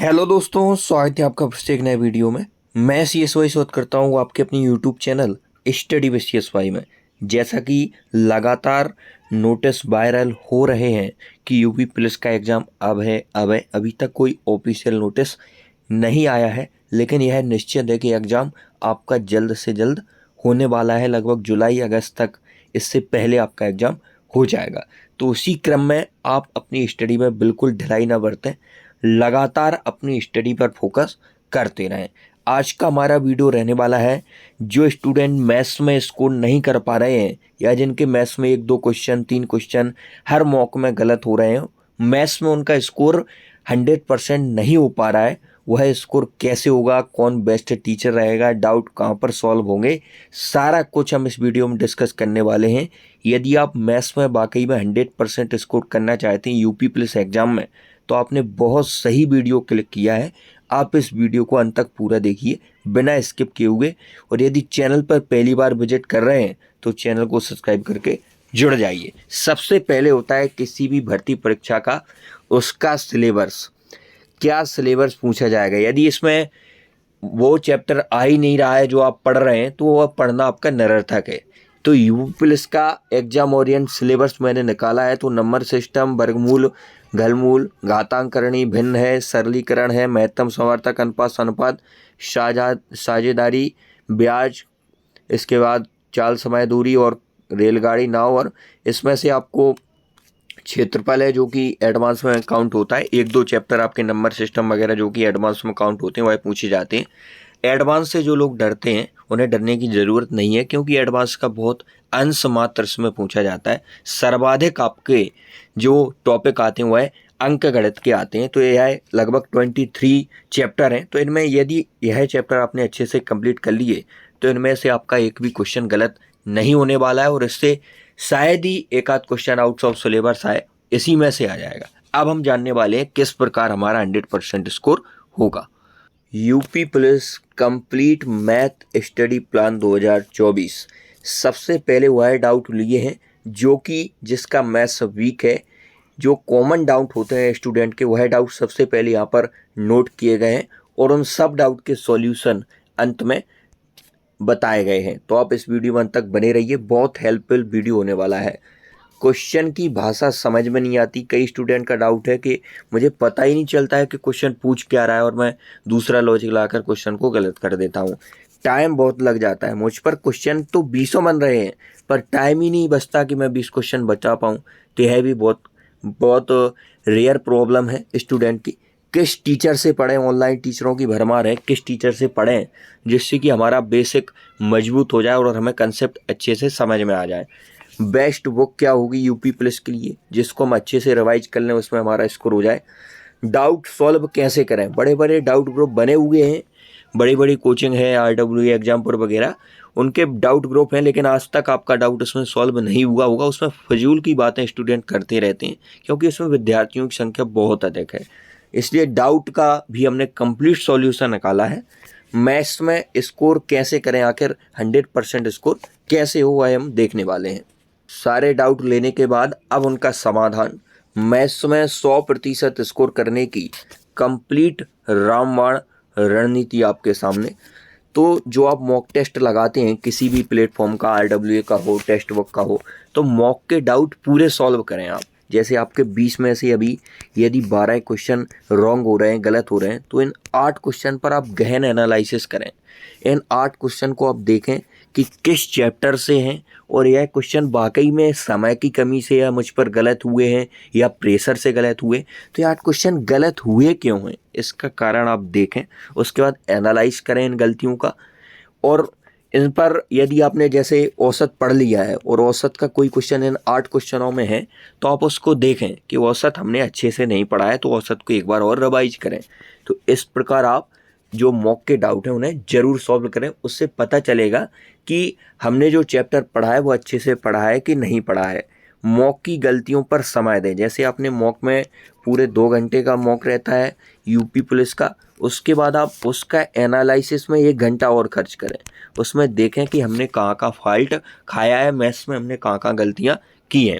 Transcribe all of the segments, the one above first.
Hello दोस्तों, स्वागत है आपका फिर से एक नए वीडियो में। मैं CSY शोध करता हूँ आपके अपनी YouTube channel study with CSY में। जैसा कि लगातार नोटिस वायरल हो रहे हैं कि यूपी पुलिस का एग्ज़ाम अब है, अभी तक कोई ऑफिशियल नोटिस नहीं आया है, लेकिन यह निश्चित है कि एग्ज़ाम आपका जल्द से जल्द होने वाला है। लगभग जुलाई अगस्त तक इससे पहले आपका एग्ज़ाम हो जाएगा। तो उसी क्रम में आप अपनी स्टडी में बिल्कुल ढिलाई ना बरतें, लगातार अपनी स्टडी पर फोकस करते रहें। आज का हमारा वीडियो रहने वाला है, जो स्टूडेंट मैथ्स में स्कोर नहीं कर पा रहे हैं या जिनके मैथ्स में 1-2 क्वेश्चन 3 क्वेश्चन हर मॉक में गलत हो रहे हैं, मैथ्स में उनका स्कोर 100% नहीं हो पा रहा है, वह स्कोर कैसे होगा, कौन बेस्ट टीचर रहेगा, डाउट कहाँ पर सॉल्व होंगे, सारा कुछ हम इस वीडियो में डिस्कस करने वाले हैं। यदि आप मैथ्स में वाकई में 100% स्कोर करना चाहते हैं यूपी पुलिस एग्जाम में, तो आपने बहुत सही वीडियो क्लिक किया है। आप इस वीडियो को अंत तक पूरा देखिए बिना स्किप किए हुए, और यदि चैनल पर पहली बार विजिट कर रहे हैं तो चैनल को सब्सक्राइब करके जुड़ जाइए। सबसे पहले होता है किसी भी भर्ती परीक्षा का उसका सिलेबस। क्या सिलेबस पूछा जाएगा? यदि इसमें वो चैप्टर आ ही नहीं रहा है जो आप पढ़ रहे हैं, तो वह पढ़ना आपका निरर्थक है। तो यूपी पुलिस का एग्जाम ओरिएंट सिलेबस मैंने निकाला है। तो नंबर सिस्टम, वर्गमूल, घलमूल, घातांकरणी, भिन्न है, सरलीकरण है, महत्तम समर्थक अनुपात, अनुपात, साझेदारी, ब्याज, इसके बाद चाल, समय, दूरी और रेलगाड़ी, नाव, और इसमें से आपको क्षेत्रफल है जो कि एडवांस में काउंट होता है। 1-2 चैप्टर आपके नंबर सिस्टम वगैरह जो कि एडवांस में काउंट होते हैं वह पूछे जाते हैं। एडवांस से जो लोग डरते हैं उन्हें डरने की ज़रूरत नहीं है, क्योंकि एडवांस का बहुत अंश मात्र इसमें पूछा जाता है। सर्वाधिक आपके जो टॉपिक आते हैं वह अंक गणित के आते हैं। तो यह लगभग 23 चैप्टर हैं। तो इनमें यदि यह चैप्टर आपने अच्छे से कंप्लीट कर लिए तो इनमें से आपका एक भी क्वेश्चन गलत नहीं होने वाला है, और इससे शायद ही एक आध क्वेश्चन आउट ऑफ सिलेबस आए, इसी में से आ जाएगा। अब हम जानने वाले हैं किस प्रकार हमारा 100% स्कोर होगा। UP police complete math study plan 2024। सबसे पहले वह डाउट लिए हैं जो कि जिसका मैथ्स वीक है, जो कॉमन डाउट होते हैं स्टूडेंट के, वह डाउट सबसे पहले यहाँ पर नोट किए गए हैं, और उन सब डाउट के सॉल्यूशन अंत में बताए गए हैं। तो आप इस वीडियो में अंत तक बने रहिए, बहुत हेल्पफुल वीडियो होने वाला है। क्वेश्चन की भाषा समझ में नहीं आती। कई स्टूडेंट का डाउट है कि मुझे पता ही नहीं चलता है कि क्वेश्चन पूछ क्या रहा है, और मैं दूसरा लॉजिक लाकर क्वेश्चन को गलत कर देता हूँ। टाइम बहुत लग जाता है मुझ पर। क्वेश्चन तो 20 बन रहे हैं, पर टाइम ही नहीं बचता कि मैं 20 क्वेश्चन बचा पाऊँ। तो यह भी बहुत बहुत रेयर प्रॉब्लम है स्टूडेंट की। किस टीचर से पढ़ें? ऑनलाइन टीचरों की भरमार है। किस टीचर से पढ़ें जिससे कि हमारा बेसिक मजबूत हो जाए और हमें कंसेप्ट अच्छे से समझ में आ जाए? बेस्ट बुक क्या होगी यूपी पुलिस के लिए जिसको हम अच्छे से रिवाइज कर लें, उसमें हमारा स्कोर हो जाए? डाउट सॉल्व कैसे करें? बड़े बड़े डाउट ग्रुप बने हुए हैं, बड़ी बड़ी कोचिंग है, RWA एग्जामपुर वगैरह, उनके डाउट ग्रुप हैं, लेकिन आज तक आपका डाउट उसमें सॉल्व नहीं हुआ होगा। उसमें फजूल की बातें स्टूडेंट करते रहते हैं, क्योंकि उसमें विद्यार्थियों की संख्या बहुत अधिक है। इसलिए डाउट का भी हमने कंप्लीट सॉल्यूशन निकाला है। मैथ्स में स्कोर कैसे करें, आखिर 100% स्कोर कैसे हो, वह हम देखने वाले हैं। सारे डाउट लेने के बाद अब उनका समाधान। मैथ्स में 100% स्कोर करने की कंप्लीट रामबाण रणनीति आपके सामने। तो जो आप मॉक टेस्ट लगाते हैं किसी भी प्लेटफॉर्म का, RWA का हो, टेस्ट बुक का हो, तो मॉक के डाउट पूरे सॉल्व करें आप। जैसे आपके 20 में से अभी यदि 12 क्वेश्चन रॉन्ग हो रहे हैं, गलत हो रहे हैं, तो इन 8 क्वेश्चन पर आप गहन एनालिसिस करें। इन 8 क्वेश्चन को आप देखें कि किस चैप्टर से हैं, और यह क्वेश्चन वाकई में समय की कमी से या मुझ पर गलत हुए हैं या प्रेशर से गलत हुए। तो ये 8 क्वेश्चन गलत हुए क्यों हैं, इसका कारण आप देखें। उसके बाद एनालाइज करें इन गलतियों का, और इन पर यदि आपने जैसे औसत पढ़ लिया है और औसत का कोई क्वेश्चन इन 8 क्वेश्चनों में है, तो आप उसको देखें कि औसत हमने अच्छे से नहीं पढ़ा है, तो औसत को एक बार और रिवाइज करें। तो इस प्रकार आप जो मॉक के डाउट हैं उन्हें ज़रूर सॉल्व करें। उससे पता चलेगा कि हमने जो चैप्टर पढ़ा है वो अच्छे से पढ़ा है कि नहीं पढ़ा है। मॉक की गलतियों पर समय दें। जैसे आपने मॉक में पूरे 2 घंटे का मॉक रहता है यूपी पुलिस का, उसके बाद आप उसका एनालिसिस में 1 घंटा और खर्च करें। उसमें देखें कि हमने कहाँ का फॉल्ट खाया है, मैथ्स में हमने कहाँ कहाँ गलतियाँ की हैं।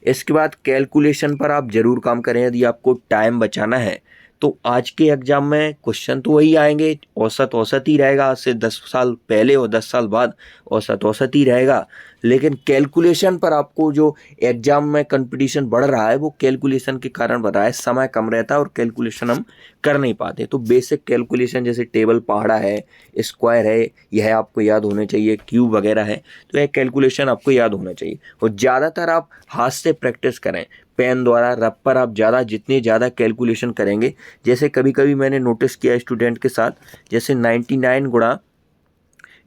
इसके बाद कैलकुलेशन पर आप ज़रूर काम करें। यदि आपको टाइम बचाना है तो आज के एग्जाम में क्वेश्चन तो वही आएंगे, औसत ही रहेगा। आज से 10 साल पहले और 10 साल बाद औसत ही रहेगा। लेकिन कैलकुलेशन पर आपको जो एग्जाम में कंपटीशन बढ़ रहा है वो कैलकुलेशन के कारण बढ़ रहा है। समय कम रहता है और कैलकुलेशन हम कर नहीं पाते। तो बेसिक कैलकुलेशन जैसे टेबल पहाड़ा है, स्क्वायर है, यह आपको याद होने चाहिए, क्यूब वगैरह है, तो यह कैलकुलेशन आपको याद होना चाहिए। और ज़्यादातर आप हाथ से प्रैक्टिस करें, पेन द्वारा, रब पर आप जितनी ज़्यादा कैलकुलेशन करेंगे। जैसे कभी कभी मैंने नोटिस किया स्टूडेंट के साथ, जैसे 99 गुणा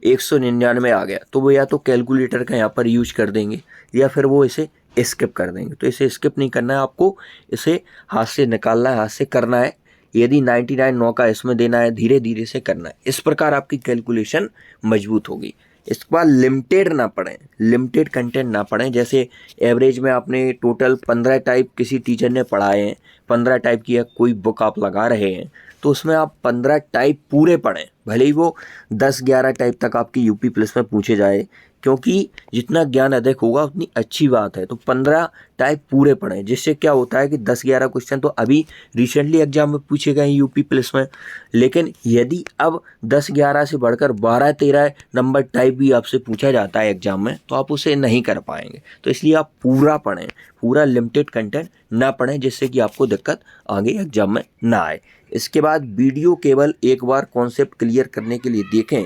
199 आ गया तो वो या तो कैलकुलेटर का यहाँ पर यूज कर देंगे या फिर वो इसे स्किप कर देंगे। तो इसे स्किप नहीं करना है, आपको इसे हाथ से निकालना है, हाथ से करना है। यदि 99 9 का इसमें देना है, धीरे धीरे से करना है। इस प्रकार आपकी कैलकुलेशन मजबूत होगी। इसके बाद लिमिटेड ना पढ़ें, लिमिटेड कंटेंट ना पढ़ें। जैसे एवरेज में आपने टोटल 15 टाइप किसी टीचर ने पढ़ाए हैं, 15 टाइप की कोई बुक आप लगा रहे हैं, तो उसमें आप 15 टाइप पूरे पढ़ें। भले ही वो 10-11 टाइप तक आपकी यूपी प्लस में पूछे जाए, क्योंकि जितना ज्ञान अधिक होगा उतनी अच्छी बात है। तो 15 टाइप पूरे पढ़ें, जिससे क्या होता है कि 10-11 क्वेश्चन तो अभी रिसेंटली एग्जाम में पूछे गए यूपी प्लस में। लेकिन यदि अब 10-11 से बढ़कर 12-13 नंबर टाइप भी आपसे पूछा जाता है एग्जाम में, तो आप उसे नहीं कर पाएंगे। तो इसलिए आप पूरा पढ़ें, पूरा लिमिटेड कंटेंट ना पढ़ें, जिससे कि आपको दिक्कत आगे एग्जाम में ना आए। इसके बाद वीडियो केवल एक बार कॉन्सेप्ट क्लियर करने के लिए देखें,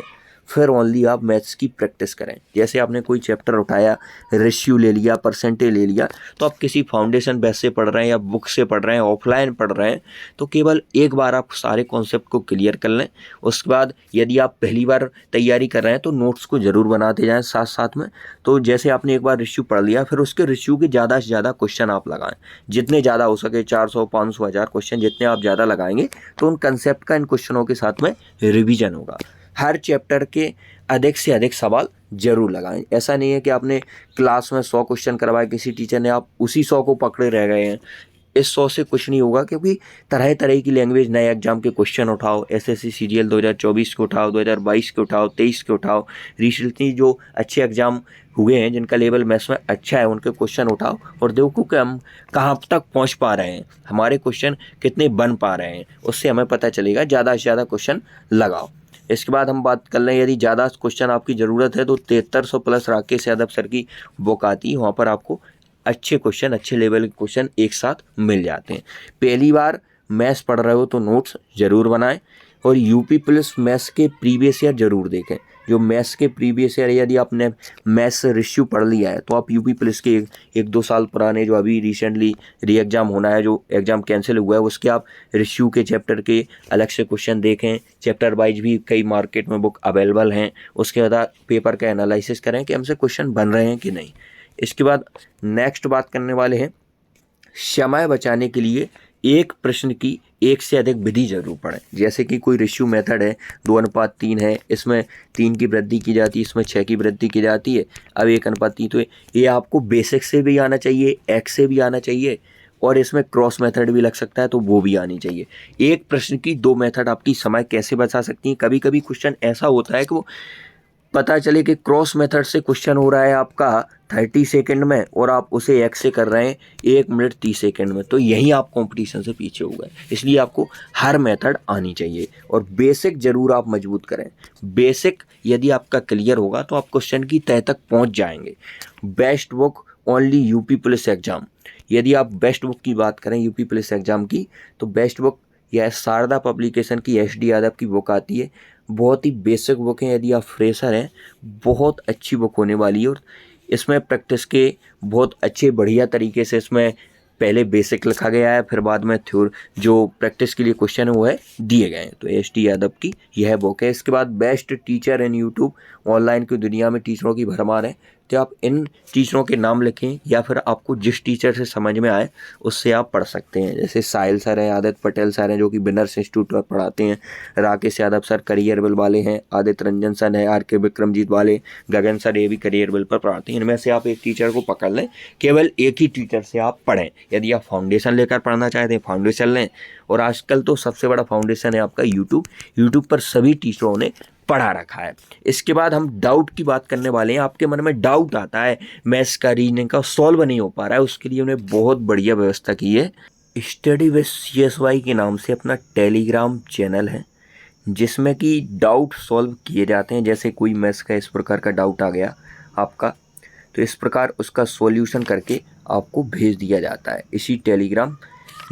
फिर ओनली आप मैथ्स की प्रैक्टिस करें। जैसे आपने कोई चैप्टर उठाया, रेशियो ले लिया, परसेंटेज ले लिया, तो आप किसी फाउंडेशन बेस से पढ़ रहे हैं या बुक से पढ़ रहे हैं, ऑफलाइन पढ़ रहे हैं, तो केवल एक बार आप सारे कॉन्सेप्ट को क्लियर कर लें। उसके बाद यदि आप पहली बार तैयारी कर रहे हैं तो नोट्स को ज़रूर बनाते जाएँ साथ साथ में। तो जैसे आपने एक बार रेशियो पढ़ लिया, फिर उसके रेशियो के ज़्यादा से ज़्यादा क्वेश्चन आप लगाएं, जितने ज़्यादा हो सके, 400, 500, 1000 क्वेश्चन जितने आप ज़्यादा लगाएंगे तो उन कंसेप्ट का इन क्वेश्चनों के साथ में रिवीजन होगा। हर चैप्टर के अधिक से अधिक सवाल जरूर लगाएं। ऐसा नहीं है कि आपने क्लास में 100 क्वेश्चन करवाए किसी टीचर ने, आप उसी 100 को पकड़े रह गए हैं। इस 100 से कुछ नहीं होगा, क्योंकि तरह तरह की लैंग्वेज, नए एग्जाम के क्वेश्चन उठाओ, एसएससी सीजीएल 2024 के उठाओ, 2022 के उठाओ, 23 के उठाओ, रिसेंटली जो अच्छे एग्जाम हुए हैं जिनका लेवल मैथ्स में अच्छा है उनके क्वेश्चन उठाओ और देखो कि हम कहाँ तक पहुँच पा रहे हैं, हमारे क्वेश्चन कितने बन पा रहे हैं, उससे हमें पता चलेगा। ज़्यादा से ज़्यादा क्वेश्चन लगाओ। इसके बाद हम बात कर लें, यदि ज़्यादा क्वेश्चन आपकी ज़रूरत है तो 7300 प्लस राकेश यादव सर की बुक आती है, वहाँ पर आपको अच्छे क्वेश्चन, अच्छे लेवल के क्वेश्चन एक साथ मिल जाते हैं। पहली बार मैथ्स पढ़ रहे हो तो नोट्स ज़रूर बनाएं और यूपी प्लस मैथ्स के प्रीवियस ईयर ज़रूर देखें। जो मैथ्स के प्रीवियस ईयर, यदि आपने मैथ्स रेशियो पढ़ लिया है तो आप यूपी प्लस के 1-2 साल पुराने जो अभी रिसेंटली री एग्ज़ाम होना है, जो एग्ज़ाम कैंसिल हुआ है, उसके आप रेशियो के चैप्टर के अलग से क्वेश्चन देखें। चैप्टर वाइज भी कई मार्केट में बुक अवेलेबल हैं। उसके बाद पेपर का एनालिसिस करें कि हमसे क्वेश्चन बन रहे हैं कि नहीं। इसके बाद नेक्स्ट बात करने वाले हैं, समय बचाने के लिए एक प्रश्न की एक से अधिक विधि जरूर पढ़ें। जैसे कि कोई रेशियो मेथड है, 2:3 है, इसमें 3 की वृद्धि की जाती है, इसमें 6 की वृद्धि की जाती है, अब 1:3। तो ये आपको बेसिक से भी आना चाहिए, एक्स से भी आना चाहिए, और इसमें क्रॉस मेथड भी लग सकता है तो वो भी आनी चाहिए। एक प्रश्न की 2 मेथड आपकी समय कैसे बचा सकती हैं। कभी कभी क्वेश्चन ऐसा होता है कि वो पता चले कि क्रॉस मेथड से क्वेश्चन हो रहा है आपका 30 सेकंड में और आप उसे एक्स से कर रहे हैं 1 मिनट 30 सेकंड में, तो यही आप कंपटीशन से पीछे हो गए। इसलिए आपको हर मेथड आनी चाहिए और बेसिक ज़रूर आप मजबूत करें। बेसिक यदि आपका क्लियर होगा तो आप क्वेश्चन की तह तक पहुंच जाएंगे। Best book only UP police exam. यदि आप बेस्ट बुक की बात करें यूपी पुलिस एग्जाम की, तो बेस्ट बुक यह शारदा पब्लिकेशन की HD यादव की बुक आती है। बहुत ही बेसिक बुक है, यदि आप फ्रेशर हैं बहुत अच्छी बुक होने वाली है। और इसमें प्रैक्टिस के बहुत अच्छे बढ़िया तरीके से इसमें पहले बेसिक लिखा गया है, फिर बाद में जो प्रैक्टिस के लिए क्वेश्चन है वो है दिए गए हैं। तो HD यादव की यह बुक है। इसके बाद बेस्ट टीचर इन यूट्यूब। ऑनलाइन की दुनिया में टीचरों की भरमार है, तो आप इन टीचरों के नाम लिखें या फिर आपको जिस टीचर से समझ में आए उससे आप पढ़ सकते हैं। जैसे साहिल सर हैं, आदित्य पटेल सर हैं जो कि विनर्स इंस्टीट्यूट पर पढ़ाते हैं, Rakesh Yadav sir career bill वाले हैं, आदित्य रंजन सर हैं RK विक्रमजीत वाले, गगन सर ये भी करियर बिल पर पढ़ाते हैं। इनमें से आप एक टीचर को पकड़ लें, केवल एक ही टीचर से आप पढ़ें। यदि आप फाउंडेशन लेकर पढ़ना चाहते हैं फाउंडेशन लें, और आजकल तो सबसे बड़ा फाउंडेशन है आपका यूट्यूब पर सभी टीचरों ने पढ़ा रखा है। इसके बाद हम डाउट की बात करने वाले हैं। आपके मन में डाउट आता है मैथ्स का, रीजनिंग का, सॉल्व नहीं हो पा रहा है, उसके लिए उन्हें बहुत बढ़िया व्यवस्था की है। स्टडी विद CSY के नाम से अपना टेलीग्राम चैनल है, जिसमें कि डाउट सॉल्व किए जाते हैं। जैसे कोई मैथ्स का इस प्रकार का डाउट आ गया आपका, तो इस प्रकार उसका सॉल्यूशन करके आपको भेज दिया जाता है इसी टेलीग्राम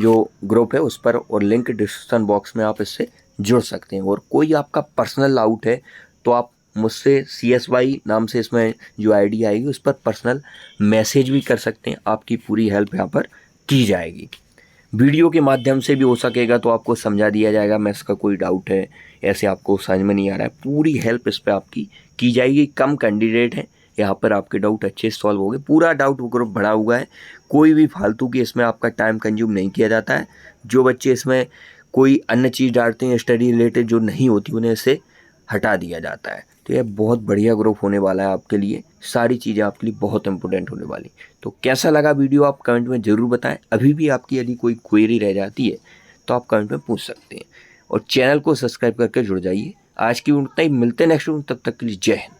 जो ग्रुप है उस पर, और लिंक डिस्क्रिप्शन बॉक्स में आप इससे जुड़ सकते हैं। और कोई आपका पर्सनल डाउट है तो आप मुझसे CSY नाम से इसमें जो ID आएगी उस पर पर्सनल मैसेज भी कर सकते हैं। आपकी पूरी हेल्प यहाँ पर की जाएगी। वीडियो के माध्यम से भी हो सकेगा तो आपको समझा दिया जाएगा। मैथ्स का कोई डाउट है, ऐसे आपको समझ में नहीं आ रहा है, पूरी हेल्प इस पर आपकी की जाएगी। कम कैंडिडेट हैं यहाँ पर, आपके डाउट अच्छे से सॉल्व हो गए। पूरा डाउट ग्रुप भरा हुआ है, कोई भी फालतू की इसमें आपका टाइम कंज्यूम नहीं किया जाता है। जो बच्चे इसमें कोई अन्य चीज़ डालते हैं स्टडी रिलेटेड जो नहीं होती, उन्हें इससे हटा दिया जाता है। तो यह बहुत बढ़िया ग्रुप होने वाला है आपके लिए, सारी चीज़ें आपके लिए बहुत इंपॉर्टेंट होने वाली। तो कैसा लगा वीडियो आप कमेंट में ज़रूर बताएं। अभी भी आपकी यदि कोई क्वेरी रह जाती है तो आप कमेंट में पूछ सकते हैं, और चैनल को सब्सक्राइब करके जुड़ जाइए। आज की उतना ही, मिलते हैं नेक्स्ट वीडियो, तब तक के लिए जय हिंद।